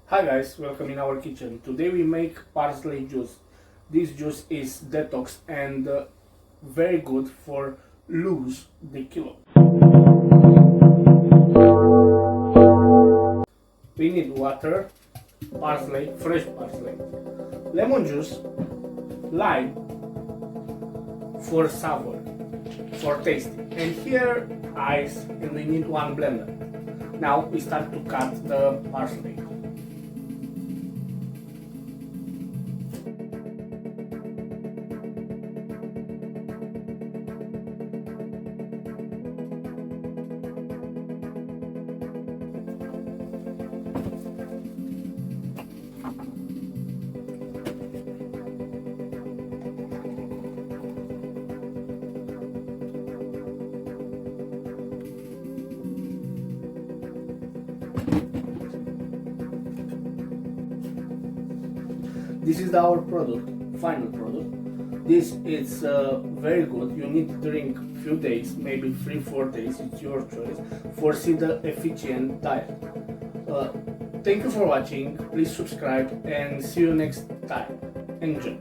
Hi guys, welcome in our kitchen. Today we make parsley juice. This juice is detox and very good for lose the kilo. We need water, parsley, fresh parsley, lemon juice, lime for sour, for tasty, and here ice, and we need one blender. Now we start to cut the parsley. This is our product, final product. This is very good. You need to drink few days, maybe 3-4 days, it's your choice, for see the efficient diet. Thank you for watching, please subscribe and see you next time. Enjoy.